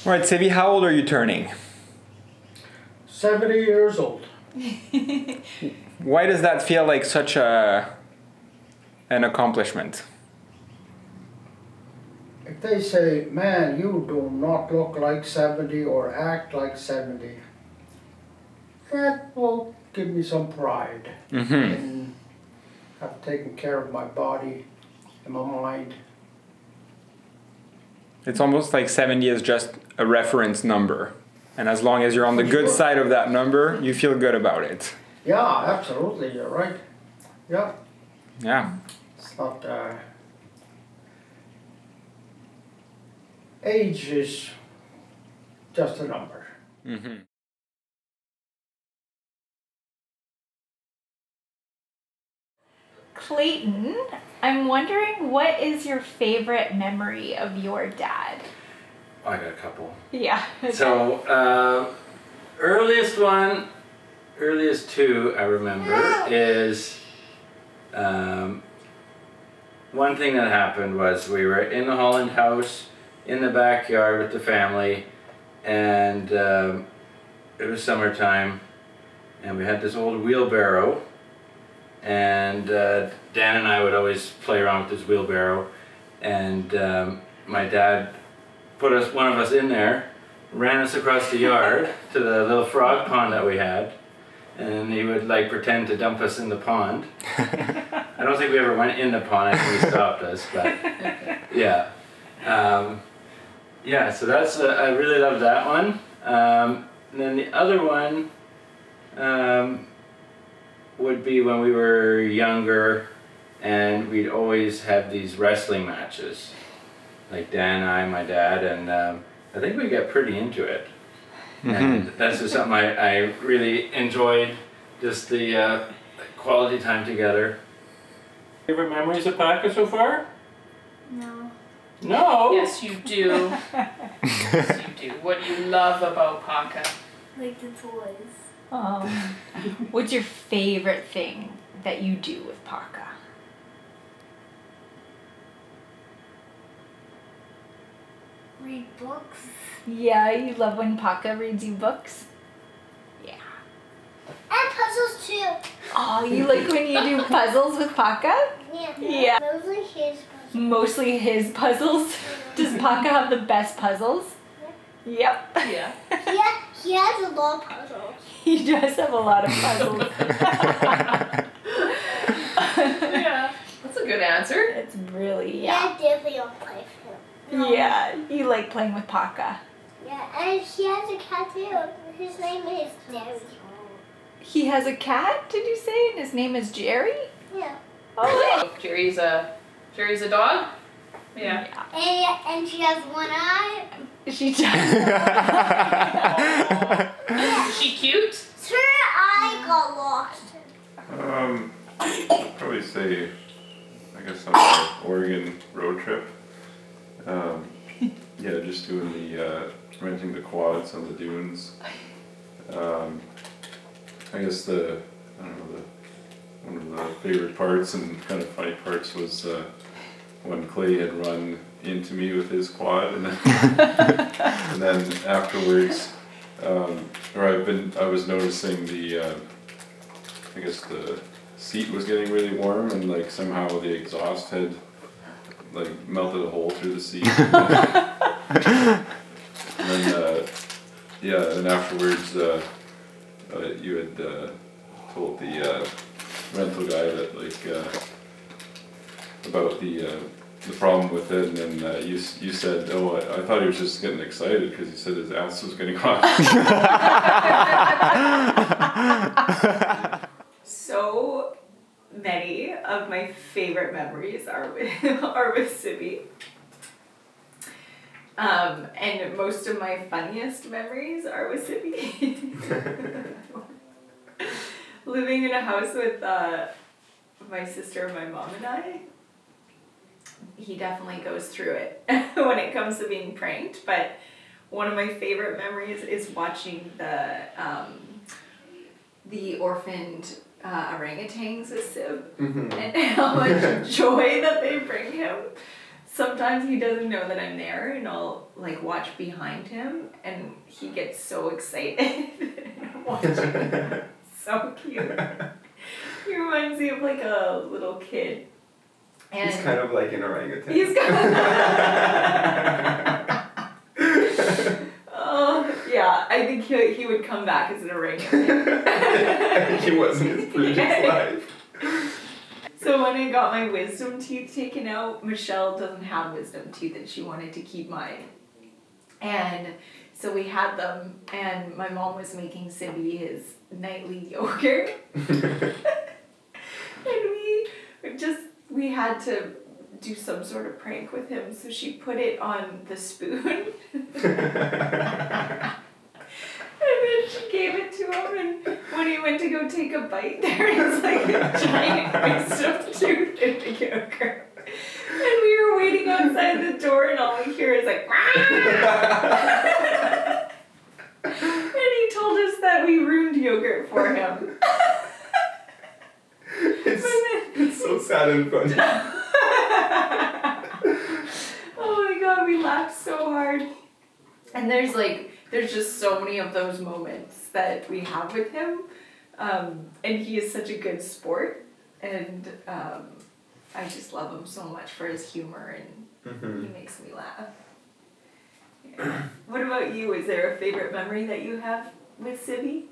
All right, Sibi, how old are you turning? 70 years old. Why does that feel like such an accomplishment? If they say, man, you do not look like 70 or act like 70, that will give me some pride in have taken care of my body and my mind. It's almost like 70 is just a reference number. And as long as you're on the good side of that number, you feel good about it. Yeah, absolutely, you're right. Yeah. Yeah. It's not, age is just a number. Clayton, I'm wondering, what is your favorite memory of your dad? I got a couple. Yeah. So, earliest two I remember is one thing that happened was we were in the Holland house in the backyard with the family, and it was summertime, and we had this old wheelbarrow, and Dan and I would always play around with this wheelbarrow, and my dad put one of us in there, ran us across the yard to the little frog pond that we had, and he would like pretend to dump us in the pond. I don't think we ever went in the pond. I think he stopped us, but yeah. Yeah, so that's, I really love that one. And then the other one would be when we were younger and we'd always have these wrestling matches. Like Dan and I, my dad, and I think we got pretty into it. And that's just something I really enjoyed, just the quality time together. Favorite memories of PACA so far? No. No? Yes, you do. Yes, you do. What do you love about PACA? Like the toys. What's your favorite thing that you do with PACA? Read books. Yeah, you love when PACA reads you books? Yeah. And puzzles too. Oh, you like when you do puzzles with PACA? Yeah. Yeah. Mostly his puzzles. Mostly his puzzles. Does PACA have the best puzzles? Yep. Yeah. Yeah, he has a lot of puzzles. He does have a lot of puzzles. Yeah. That's a good answer. It's really, yeah. Yeah, definitely don't play for him. No. Yeah, you like playing with PACA. Yeah, and he has a cat too. His name is Jerry. He has a cat, did you say? And his name is Jerry? Yeah. Oh, Jerry's a dog? Yeah. And she has one eye. she does. Is she cute? Her eye got lost. I'd probably say, I guess on the Oregon road trip. Yeah, just doing the renting the quads on the dunes. I guess one of the favorite parts and kind of funny parts was when Clay had run into me with his quad, and then afterwards, I was noticing I guess the seat was getting really warm, and like somehow the exhaust had like melted a hole through the seat. And then, and afterwards, you had told the rental guy that about the problem with it, and then you said, oh, I thought he was just getting excited because he said his ass was getting hot. So many of my favorite memories are with Sibi. And most of my funniest memories are with Sibi. Living in a house with my sister, my mom, and I, he definitely goes through it when it comes to being pranked. But one of my favorite memories is watching the orphaned orangutans with Sib, and how much joy that they bring him. sometimes he doesn't know that I'm there, and I'll like watch behind him, and he gets so excited watching. So cute. He reminds me of like a little kid. And He's kind of like an orangutan. he's got. Oh yeah, I think he would come back as an orangutan. I think he was in his previous life. So when I got my wisdom teeth taken out, Michelle doesn't have wisdom teeth and she wanted to keep mine. And so we had them, and my mom was making Sibby his nightly yogurt. And we had to do some sort of prank with him, so she put it on the spoon. And then she gave it to him, and when he went to go take a bite, there is like a giant wisdom tooth in the yogurt. And we were waiting outside the door, and all we hear is like, and he told us that we ruined yogurt for him. It's so sad and funny. Oh my god, we laughed so hard. And there's just so many of those moments that we have with him. And he is such a good sport. And I just love him so much for his humor, and he makes me laugh. Yeah. What about you? Is there a favorite memory that you have with Sibby?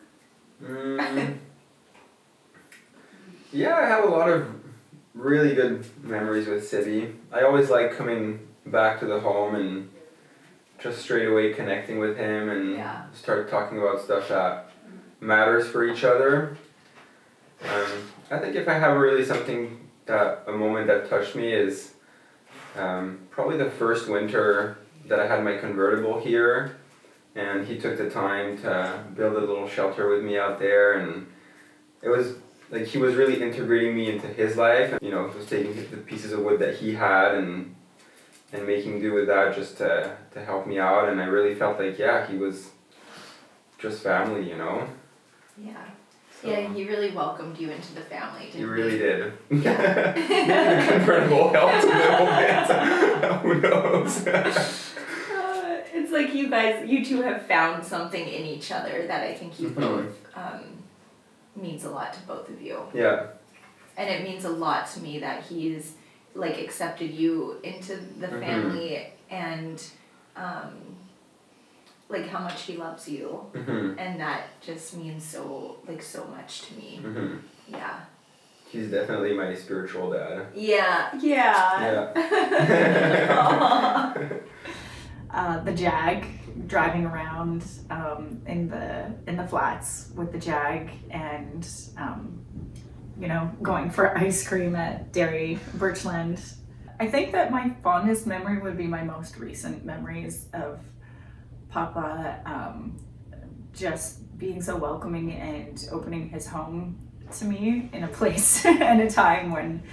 Yeah, I have a lot of really good memories with Sibby. I always like coming back to the home and just straight away connecting with him and start talking about stuff that matters for each other. I think if I have really a moment that touched me is probably the first winter that I had my convertible here, and he took the time to build a little shelter with me out there, and it was like he was really integrating me into his life. You know, he was taking the pieces of wood that he had and making do with that just to help me out, and I really felt like, yeah, he was just family, you know? Yeah. So, Yeah, he really welcomed you into the family, didn't he? He really did. Yeah. Maybe the convertible helped a little bit. Who knows? It's like you two have found something in each other that I think you both means a lot to both of you. Yeah. And it means a lot to me that he's like accepted you into the family, and like how much he loves you, and that just means so much to me. Yeah. He's definitely my spiritual dad. Yeah. The Jag, driving around in the flats with the Jag, and going for ice cream at Dairy Birchland. I think that my fondest memory would be my most recent memories of Papa just being so welcoming and opening his home to me in a place and a time when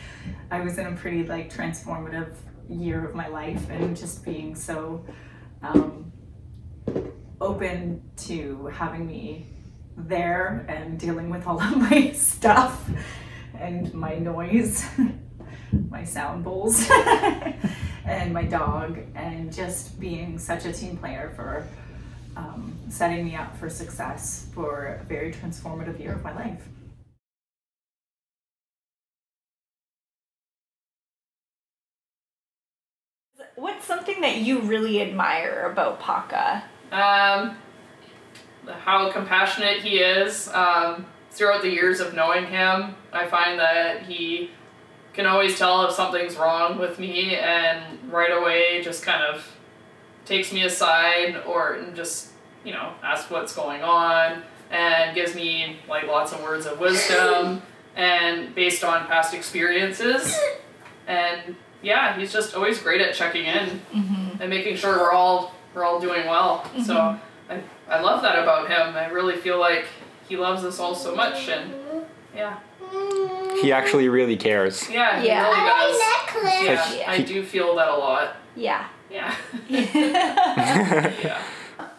I was in a pretty transformative year of my life, and just being so open to having me there and dealing with all of my stuff and my noise, my sound bowls, and my dog, and just being such a team player for setting me up for success for a very transformative year of my life. What's something that you really admire about Paka? How compassionate he is. Throughout the years of knowing him, I find that he can always tell if something's wrong with me, and right away just kind of takes me aside or just, asks what's going on, and gives me lots of words of wisdom and based on past experiences. And yeah, he's just always great at checking in and making sure we're all doing well. So I love that about him. I really feel like he loves us all so much, and yeah. He actually really cares. Yeah, he really does. necklace. Yeah, I do feel that a lot. Yeah. Yeah. Yeah.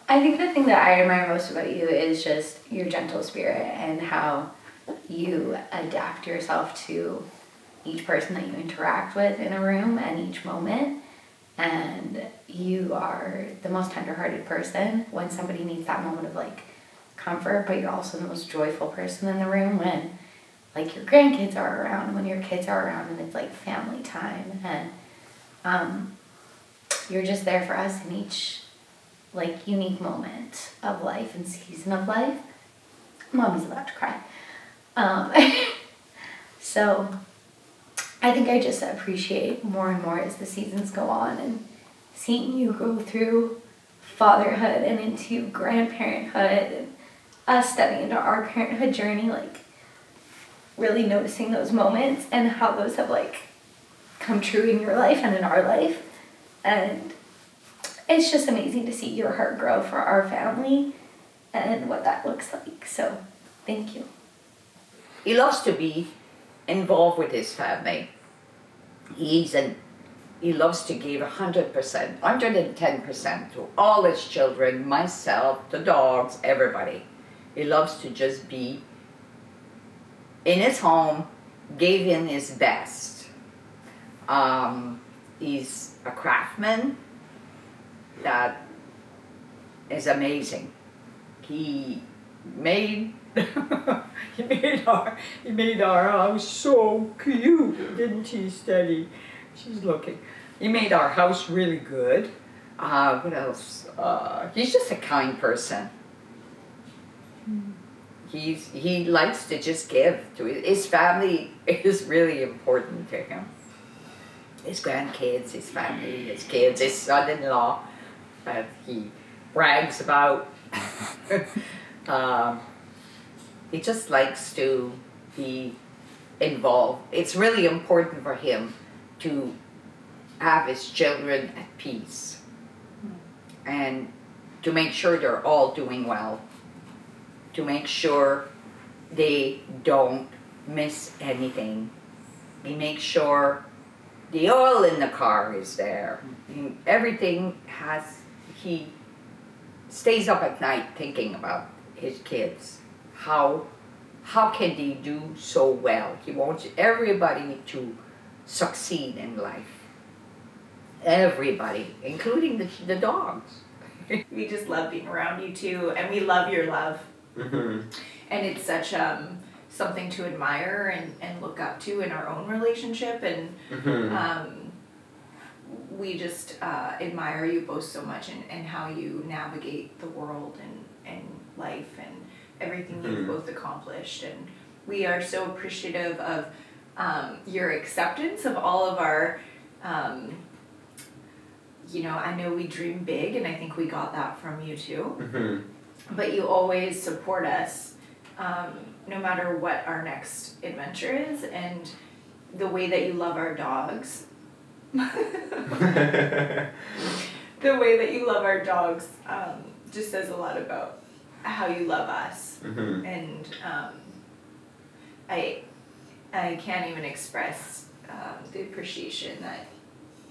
I think the thing that I admire most about you is just your gentle spirit and how you adapt yourself to each person that you interact with in a room and each moment. and you are the most tender-hearted person when somebody needs that moment of like comfort, but you're also the most joyful person in the room when like your grandkids are around, when your kids are around, and it's like family time, and you're just there for us in each like unique moment of life and season of life. Mommy's about to cry. So I think I just appreciate more and more as the seasons go on, and seeing you go through fatherhood and into grandparenthood, and us stepping into our parenthood journey, like really noticing those moments and how those have like come true in your life and in our life. And it's just amazing to see your heart grow for our family and what that looks like. So thank you. He loves to be involved with his family. He loves to give 100%, 110% to all his children, myself, the dogs, everybody. He loves to just be in his home, giving his best. He's a craftsman that is amazing. He made he made our house so cute, didn't he, Steady? She's looking. He made our house really good. What else? He's just a kind person. He likes to just give to his family. Is really important to him. His grandkids, his family, his kids, his son-in-law that he brags about. He just likes to be involved. It's really important for him to have his children at peace and to make sure they're all doing well, to make sure they don't miss anything. He makes sure the oil in the car is there. Everything he stays up at night thinking about his kids. How can they do so well? He wants everybody to succeed in life. Everybody, including the dogs. We just love being around you two, and we love your love. Mm-hmm. And it's such something to admire and look up to in our own relationship, and Mm-hmm. We just admire you both so much, and how you navigate the world and life and everything you've both accomplished. And we are so appreciative of your acceptance of all of our I know we dream big, and I think we got that from you too. Mm-hmm. But you always support us, no matter what our next adventure is, and the way that you love our dogs. The way that you love our dogs just says a lot about how you love us. Mm-hmm. And I can't even express the appreciation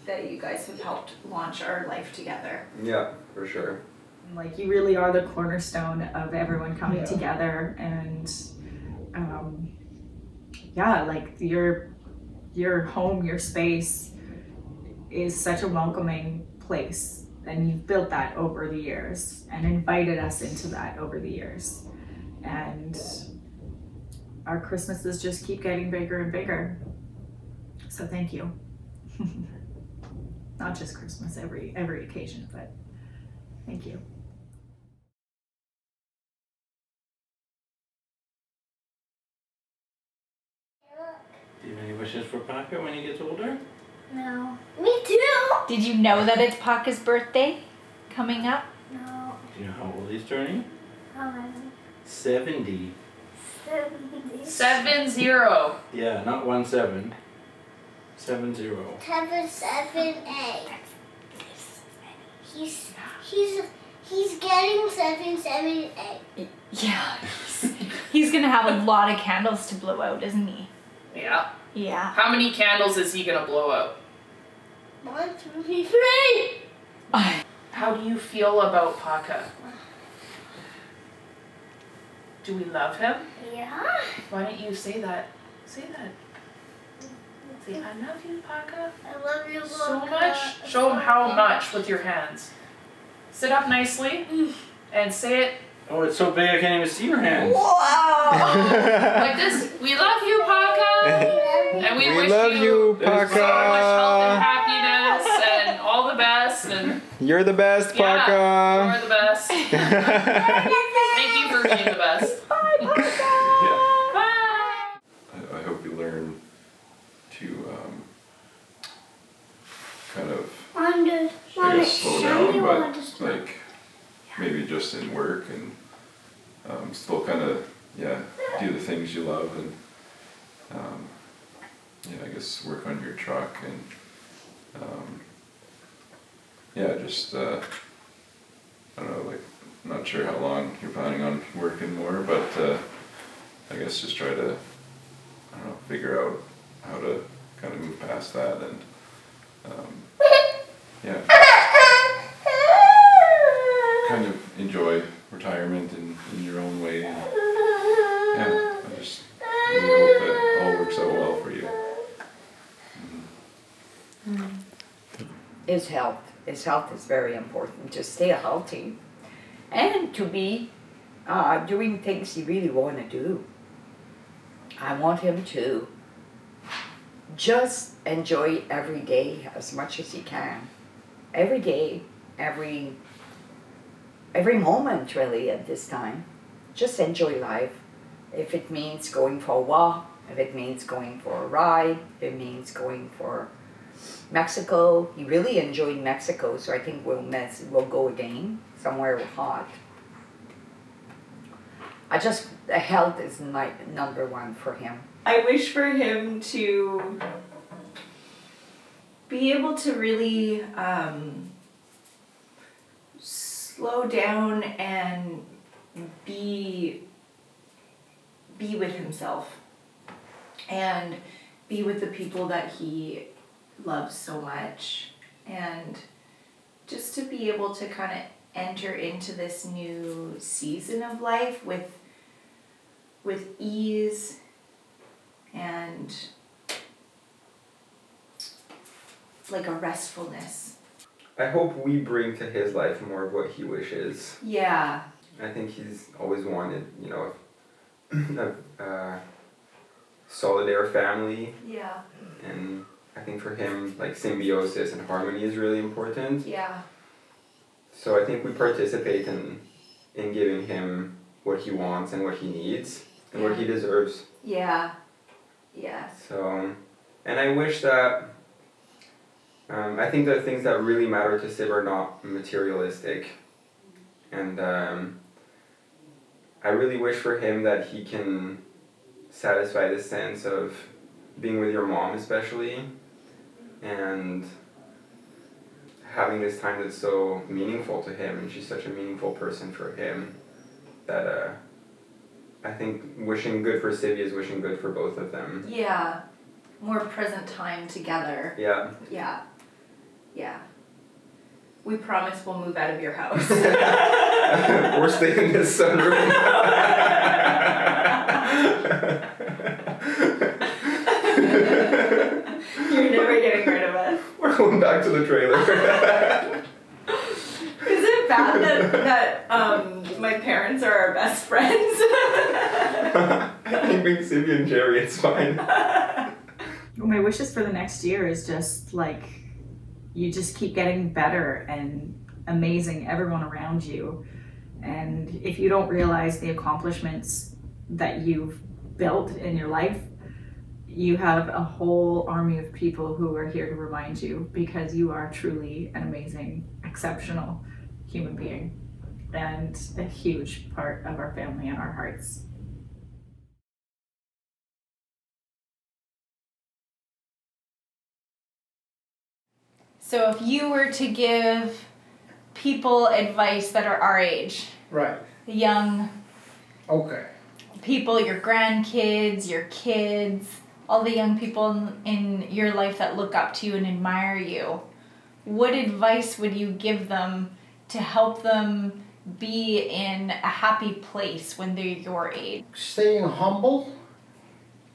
that you guys have helped launch our life together. Yeah, for sure. Like, you really are the cornerstone of everyone coming together, and like your home, your space is such a welcoming place, and you've built that over the years and invited us into that over the years, and our Christmases just keep getting bigger and bigger. So thank you. Not just Christmas, every occasion, but thank you. Do you have any wishes for Paco when he gets older? No. Me too. Did you know that it's Paca's birthday coming up? No. Do you know how old he's turning? How many? 70. 70. 70. Yeah, not 17. 70. 7, 8. He's getting 7, 8. Yeah. He's gonna have a lot of candles to blow out, isn't he? Yeah. Yeah. How many candles is he gonna blow out? 1, 2, 3. How do you feel about Paca? Do we love him? Yeah. Why don't you say that? Say that. Say, I love you, Paka. I love you, So Paka. much. Show him how much with your hands. Sit up nicely and say it Oh, it's so big I can't even see your hands. like this. We love you, Paka. And we wish love you, so much health and Paka. happiness and all the best. And You're the best, yeah, Paka. you're the best. Thank you for being the best. Bye, Paka. Bye. I hope you learn to kind of, I guess, slow down, but like maybe just in work and still kind of, do the things you love and I guess work on your truck and just I don't know, like, I'm not sure how long you're planning on working more, but I guess just try to, I don't know, figure out how to kind of move past that and kind of enjoy retirement in your own way. And I just really hope that all works out well for you. His health. His health is very important, to stay healthy and to be doing things he really want to do. I want him to just enjoy every day as much as he can. Every day, every moment really at this time. Just enjoy life. If it means going for a walk, if it means going for a ride, if it means going for Mexico. He really enjoyed Mexico, so I think we'll go again, somewhere hot. Health is my number one for him. I wish for him to be able to really slow down and be with himself and be with the people that he loves so much, and just to be able to kind of enter into this new season of life with ease and like a restfulness. I hope we bring to his life more of what he wishes. Yeah. I think he's always wanted, a solidary family, Yeah. and I think for him, like, symbiosis and harmony is really important. Yeah. So I think we participate in giving him what he wants and what he needs and what he deserves. Yeah. Yeah. So, and I wish that, I think the things that really matter to Sib are not materialistic. And I really wish for him that he can satisfy the sense of being with your mom especially, and having this time that's so meaningful to him, and she's such a meaningful person for him, that I think wishing good for Sibby is wishing good for both of them. Yeah. More present time together. Yeah. Yeah. Yeah. We promise we'll move out of your house. We're staying in this sunroom. You're never getting rid of us. We're going back to the trailer. Is it bad that my parents are our best friends? I think being Sibby and Jerry, it's fine. My wishes for the next year is just like you just keep getting better and amazing everyone around you. And if you don't realize the accomplishments that you've built in your life, you have a whole army of people who are here to remind you, because you are truly an amazing, exceptional human being and a huge part of our family and our hearts. So if you were to give people advice that are our age, Right. young Okay. people, your grandkids, your kids, all the young people in your life that look up to you and admire you, what advice would you give them to help them be in a happy place when they're your age? Staying humble,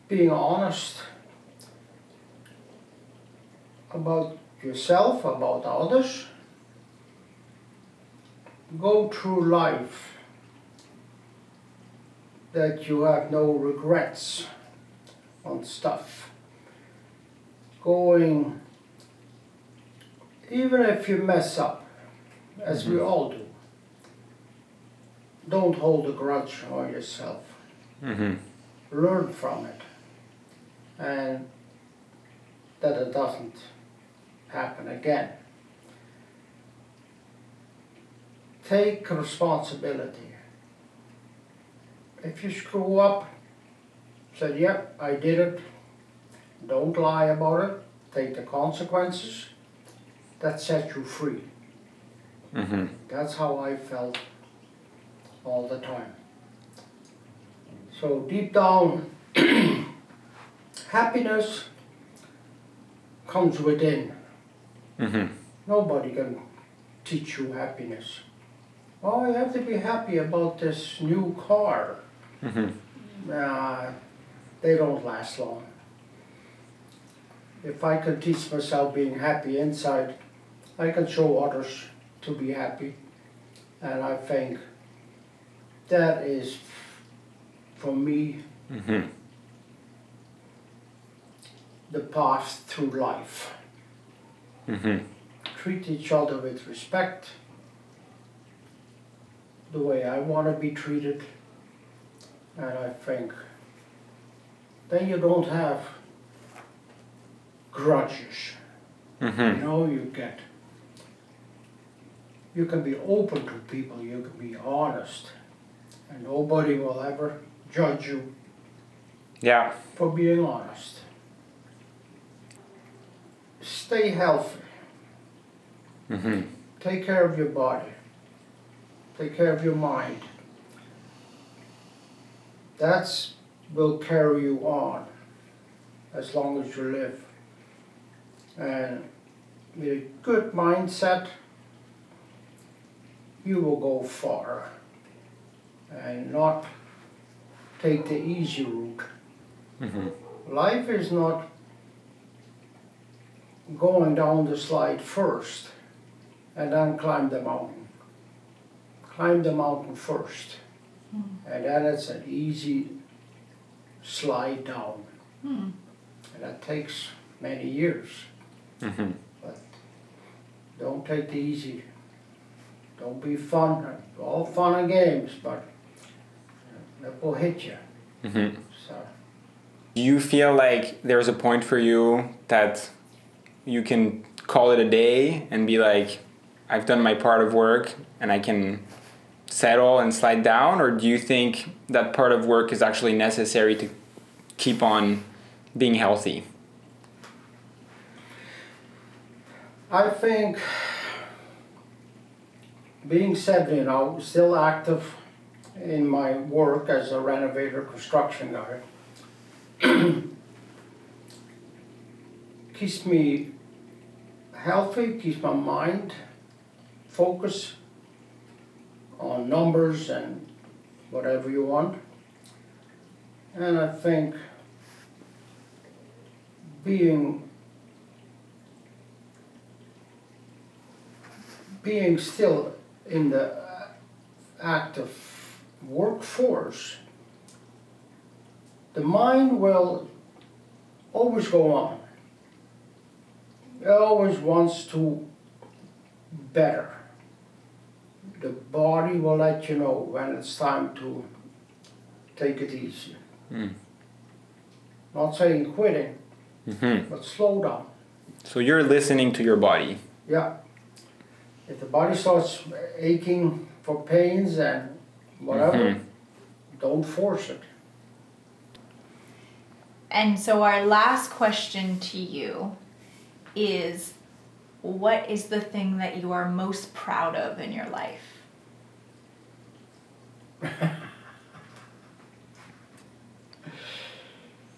being honest, about yourself, about others. Go through life that you have no regrets on stuff. Going, even if you mess up, as we all do, don't hold a grudge on yourself. Learn from it, and that it doesn't happen again. Take responsibility. If you screw up, say, yep, I did it. Don't lie about it. Take the consequences. That sets you free. That's how I felt all the time. So deep down, happiness comes within. Nobody can teach you happiness. Oh, you have to be happy about this new car. They don't last long. If I can teach myself being happy inside, I can show others to be happy. And I think that is, for me, the path through life. Treat each other with respect, the way I want to be treated, and I think then you don't have grudges. You know, you can be open to people, you can be honest, and nobody will ever judge you for being honest. Stay healthy. Take care of your body. Take care of your mind. That will carry you on as long as you live. And with a good mindset, you will go far and not take the easy route. Life is not going down the slide first and then climb the mountain. Climb the mountain first, and then it's an easy slide down. And that takes many years. But don't take the easy. Don't be fun. All fun and games, but that will hit you. So. Do you feel like there's a point for you that you can call it a day and be like, I've done my part of work and I can settle and slide down? Or do you think that part of work is actually necessary to keep on being healthy? I think being 70 now, still active in my work as a renovator construction guy, keeps me healthy, keeps my mind focused on numbers and whatever you want. And I think being still in the active workforce, the mind will always go on. It always wants to better. The body will let you know when it's time to take it easy. Not saying quitting, but slow down. So you're listening to your body. Yeah. If the body starts aching for pains and whatever, don't force it. And so our last question to you is, what is the thing that you are most proud of in your life?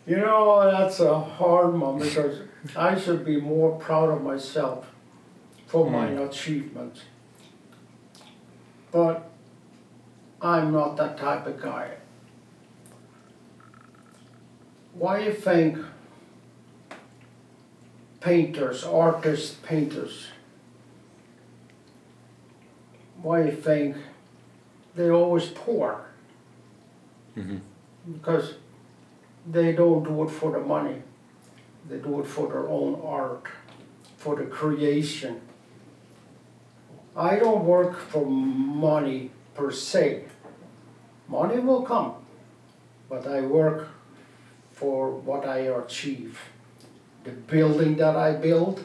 You know, that's a hard one because I should be more proud of myself for my achievements. But I'm not that type of guy. Why you think painters, artists, painters, why I think they're always poor. Because they don't do it for the money. They do it for their own art, for the creation. I don't work for money per se. Money will come, but I work for what I achieve. The building that I build,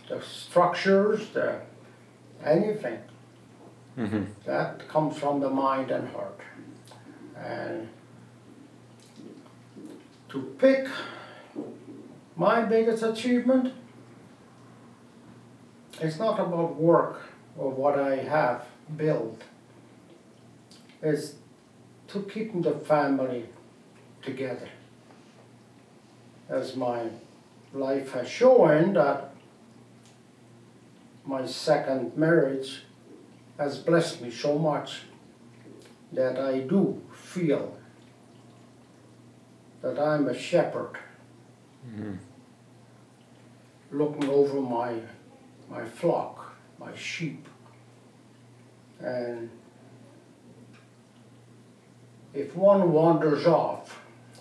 the structures, the anything. That comes from the mind and heart. And to pick my biggest achievement, it's not about work or what I have built. It's to keep the family together. As my life has shown that my second marriage has blessed me so much that I do feel that I'm a shepherd looking over my flock, my sheep. And if one wanders off,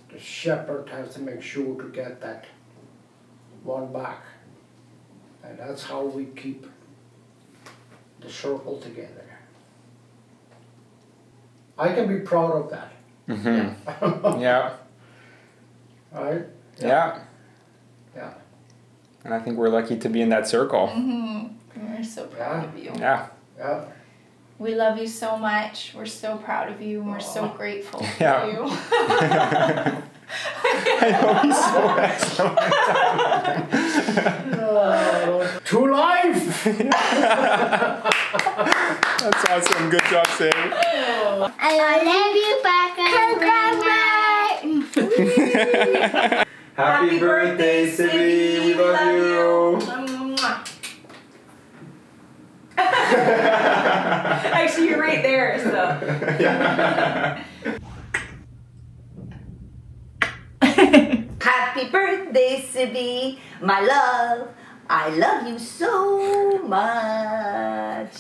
the shepherd has to make sure to get that one back. And that's how we keep the circle together. I can be proud of that. Yeah. Right? Yeah. Yeah. And I think we're lucky to be in that circle. We're so proud of you. Yeah. Yeah. We love you so much. We're so proud of you, and we're so grateful for Yeah. you. I know he's so excellent. To life! That's awesome. Good job, Sam. I love you back and Happy birthday, Sibby! We love you! Actually, you're right there, so. Happy birthday, Sibby, my love. I love you so much.